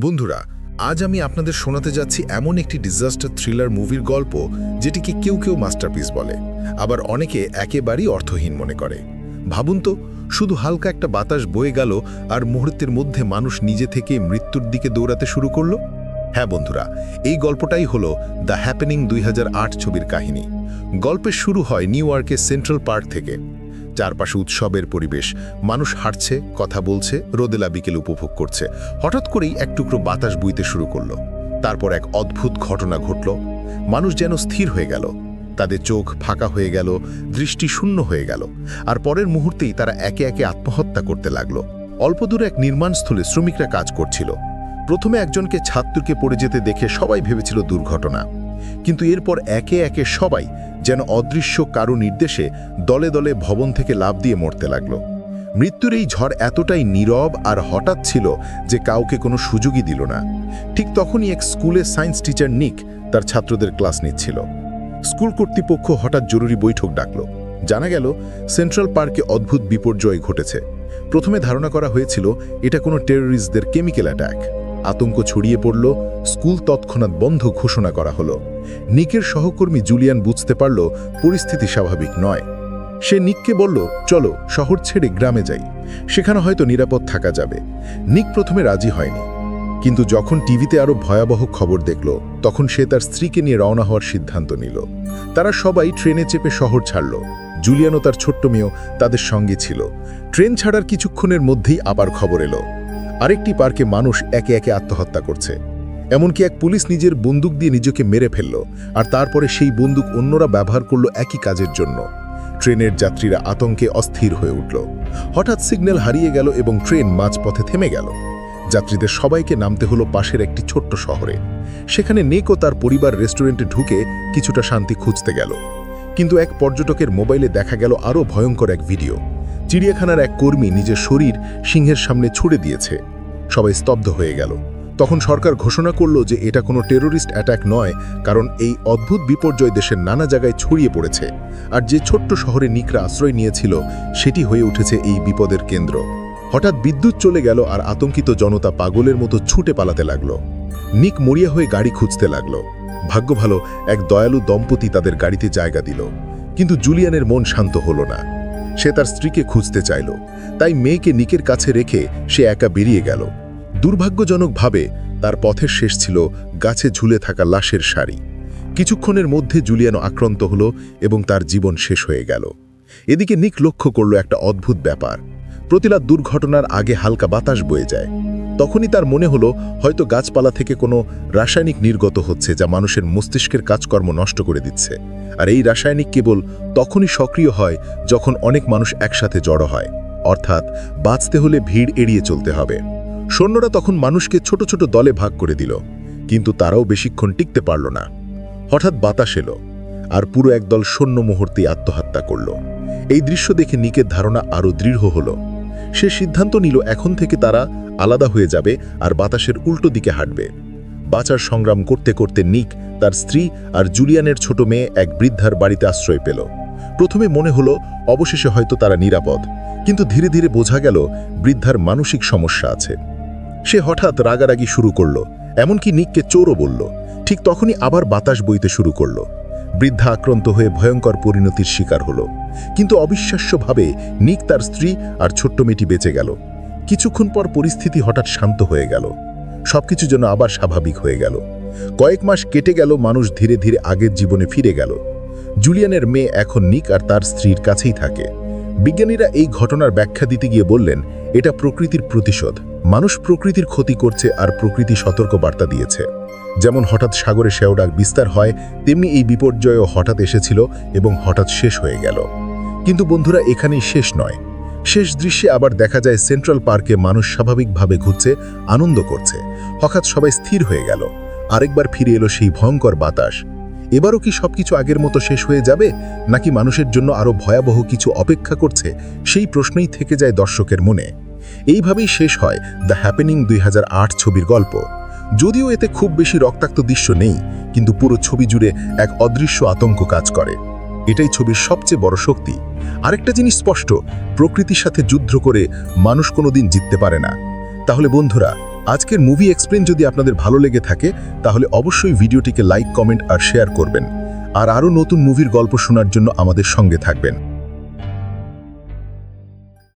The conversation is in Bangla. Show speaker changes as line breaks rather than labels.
বন্ধুরা, আজ আমি আপনাদের শোনাতে যাচ্ছি এমন একটি ডিজাস্টার থ্রিলার মুভির গল্প যেটিকে কেউ কেউ মাস্টারপিস বলে, আবার অনেকে একেবারেই অর্থহীন মনে করে। ভাবুন তো, শুধু হালকা একটা বাতাস বয়ে গেল আর মুহূর্তের মধ্যে মানুষ নিজে থেকে মৃত্যুর দিকে দৌড়াতে শুরু করলো। হ্যাঁ বন্ধুরা, এই গল্পটাই হলো দ্য হ্যাপেনিং 2008 ছবির কাহিনী। গল্পের শুরু হয় নিউ ইয়র্কের সেন্ট্রাল পার্ক থেকে। চারপাশে উৎসবের পরিবেশ, মানুষ হাঁটছে, কথা বলছে, রোদেলা বিকেল উপভোগ করছে। হঠাৎ করেই এক টুকরো বাতাস বইতে শুরু করলো। তারপর এক অদ্ভুত ঘটনা ঘটল। মানুষ যেন স্থির হয়ে গেল, তাদের চোখ ফাঁকা হয়ে গেল, দৃষ্টি শূন্য হয়ে গেল, আর পরের মুহূর্তেই তারা একে একে আত্মহত্যা করতে লাগলো। অল্প দূরে এক নির্মাণস্থলে শ্রমিকরা কাজ করছিল। প্রথমে একজনকে ছাদ থেকে পড়ে যেতে দেখে সবাই ভেবেছিল দুর্ঘটনা, কিন্তু এরপর একে একে সবাই যেন অদৃশ্য কারো নির্দেশে দলে দলে ভবন থেকে লাফ দিয়ে মরতে লাগলো। মৃত্যুর এই ঝড় এতটাই নীরব আর হঠাৎ ছিল যে কাউকে কোনো সুযোগই দিল না। ঠিক তখনই এক স্কুলের সায়েন্স টিচার নিক তার ছাত্রদের ক্লাস নিচ্ছিল। স্কুল কর্তৃপক্ষ হঠাৎ জরুরি বৈঠক ডাকল। জানা গেল সেন্ট্রাল পার্কে অদ্ভুত বিপর্যয় ঘটেছে। প্রথমে ধারণা করা হয়েছিল এটা কোনো টেররিস্টদের কেমিক্যাল অ্যাটাক। আতঙ্ক ছড়িয়ে পড়ল, স্কুল তৎক্ষণাৎ বন্ধ ঘোষণা করা হলো। নিকের সহকর্মী জুলিয়ান বুঝতে পারল পরিস্থিতি স্বাভাবিক নয়। সে নিককে বলল, চলো শহর ছেড়ে গ্রামে যাই, সেখানে হয়তো নিরাপদ থাকা যাবে। নিক প্রথমে রাজি হয়নি, কিন্তু যখন টিভিতে আরও ভয়াবহ খবর দেখল তখন সে তার স্ত্রীকে নিয়ে রওনা হওয়ার সিদ্ধান্ত নিল। তারা সবাই ট্রেনে চেপে শহর ছাড়ল। জুলিয়ান ও তার ছোট্ট মেয়েও তাদের সঙ্গে ছিল। ট্রেন ছাড়ার কিছুক্ষণের মধ্যেই আবার খবর এলো, আরেকটি পার্কে মানুষ একে একে আত্মহত্যা করছে। এমনকি এক পুলিশ নিজের বন্দুক দিয়ে নিজেকে মেরে ফেলল, আর তারপরে সেই বন্দুক অন্যরা ব্যবহার করল একই কাজের জন্য। ট্রেনের যাত্রীরা আতঙ্কে অস্থির হয়ে উঠল। হঠাৎ সিগন্যাল হারিয়ে গেল এবং ট্রেন মাঝপথে থেমে গেল। যাত্রীদের সবাইকে নামতে হলো পাশের একটি ছোট্ট শহরে। সেখানে নিক ও তার পরিবার রেস্টুরেন্টে ঢুকে কিছুটা শান্তি খুঁজতে গেল, কিন্তু এক পর্যটকের মোবাইলে দেখা গেল আরও ভয়ঙ্কর এক ভিডিও। চিড়িয়াখানার এক কর্মী নিজের শরীর সিংহের সামনে ছুড়ে দিয়েছে। সবাই স্তব্ধ হয়ে গেল। তখন সরকার ঘোষণা করল যে এটা কোনো টেররিস্ট অ্যাটাক নয়, কারণ এই অদ্ভুত বিপর্যয় দেশের নানা জায়গায় ছড়িয়ে পড়েছে, আর যে ছোট্ট শহরে নিকরা আশ্রয় নিয়েছিল সেটি হয়ে উঠেছে এই বিপদের কেন্দ্র। হঠাৎ বিদ্যুৎ চলে গেল আর আতঙ্কিত জনতা পাগলের মতো ছুটে পালাতে লাগলো। নিক মরিয়া হয়ে গাড়ি খুঁজতে লাগলো। ভাগ্য ভালো, এক দয়ালু দম্পতি তাদের গাড়িতে জায়গা দিল। কিন্তু জুলিয়ানের মন শান্ত হলো না। সে তার স্ত্রীকে খুঁজতে চাইল, তাই মেয়েকে নিকের কাছে রেখে সে একা বেরিয়ে গেল। দুর্ভাগ্যজনকভাবে তার পথের শেষ ছিল গাছে ঝুলে থাকা লাশের সারি। কিছুক্ষণের মধ্যে জুলিয়ানো আক্রান্ত হলো এবং তার জীবন শেষ হয়ে গেল। এদিকে নিক লক্ষ্য করল একটা অদ্ভুত ব্যাপার। প্রতিটা দুর্ঘটনার আগে হালকা বাতাস বয়ে যায়। তখনই তার মনে হলো হয়তো গাছপালা থেকে কোনো রাসায়নিক নির্গত হচ্ছে যা মানুষের মস্তিষ্কের কাজকর্ম নষ্ট করে দিচ্ছে। আর এই রাসায়নিক কেবল তখনই সক্রিয় হয় যখন অনেক মানুষ একসাথে জড়ো হয়, অর্থাৎ বাঁচতে হলে ভিড় এড়িয়ে চলতে হবে। সৈন্যরা তখন মানুষকে ছোট ছোট দলে ভাগ করে দিল, কিন্তু তারাও বেশিক্ষণ টিকতে পারল না। হঠাৎ বাতাস এলো, আর পুরো একদল সৈন্য মুহূর্তেই আত্মহত্যা করল। এই দৃশ্য দেখে নিকের ধারণা আরও দৃঢ় হলো। সে সিদ্ধান্ত নিল এখন থেকে তারা আলাদা হয়ে যাবে আর বাতাসের উল্টো দিকে হাঁটবে। বাঁচার সংগ্রাম করতে করতে নিক তার স্ত্রী আর জুলিয়ানের ছোট মেয়ে এক বৃদ্ধার বাড়িতে আশ্রয় পেল। প্রথমে মনে হলো অবশেষে হয়তো তারা নিরাপদ, কিন্তু ধীরে ধীরে বোঝা গেল বৃদ্ধার মানসিক সমস্যা আছে। সে হঠাৎ রাগারাগি শুরু করল, এমনকি নিককে চোরও বলল। ঠিক তখনই আবার বাতাস বইতে শুরু করল। বৃদ্ধা আক্রান্ত হয়ে ভয়ঙ্কর পরিণতির শিকার হলো, কিন্তু অবিশ্বাস্যভাবে নিক, তার স্ত্রী আর ছোট্ট মেয়েটি বেঁচে গেল। কিছুক্ষণ পর পরিস্থিতি হঠাৎ শান্ত হয়ে গেল। সবকিছু যেন আবার স্বাভাবিক হয়ে গেল। কয়েক মাস কেটে গেল, মানুষ ধীরে ধীরে আগের জীবনে ফিরে গেল। জুলিয়ানের মেয়ে এখন নিক আর তার স্ত্রীর কাছেই থাকে। বিজ্ঞানীরা এই ঘটনার ব্যাখ্যা দিতে গিয়ে বললেন, এটা প্রকৃতির প্রতিশোধ। মানুষ প্রকৃতির ক্ষতি করছে আর প্রকৃতি সতর্ক বার্তা দিয়েছে। যেমন হঠাৎ সাগরে শেওডাক বিস্তার হয়, তেমনি এই বিপর্যয়ও হঠাৎ এসেছিল এবং হঠাৎ শেষ হয়ে গেল। কিন্তু বন্ধুরা, এখানেই শেষ নয়। শেষ দৃশ্যে আবার দেখা যায় সেন্ট্রাল পার্কে মানুষ স্বাভাবিকভাবে ঘুরছে, আনন্দ করছে। হঠাৎ সবাই স্থির হয়ে গেল। আরেকবার ফিরে এলো সেই ভয়ঙ্কর বাতাস। এবারও কি সবকিছু আগের মতো শেষ হয়ে যাবে, নাকি মানুষের জন্য আরও ভয়াবহ কিছু অপেক্ষা করছে, সেই প্রশ্নই থেকে যায় দর্শকের মনে। এইভাবেই শেষ হয় দ্য হ্যাপেনিং 2008 ছবির গল্প। যদিও এতে খুব বেশি রক্তাক্ত দৃশ্য নেই, কিন্তু পুরো ছবি জুড়ে এক অদৃশ্য আতঙ্ক কাজ করে। এটাই ছবির সবচেয়ে বড় শক্তি। আরেকটা জিনিস স্পষ্ট, প্রকৃতির সাথে যুদ্ধ করে মানুষ কোনোদিন জিততে পারে না। তাহলে বন্ধুরা, আজকের মুভি এক্সপ্লেন যদি আপনাদের ভালো লেগে থাকে তাহলে অবশ্যই ভিডিওটিকে লাইক, কমেন্ট আর শেয়ার করবেন। আর আরও নতুন মুভির গল্প শোনার জন্য আমাদের সঙ্গে থাকবেন।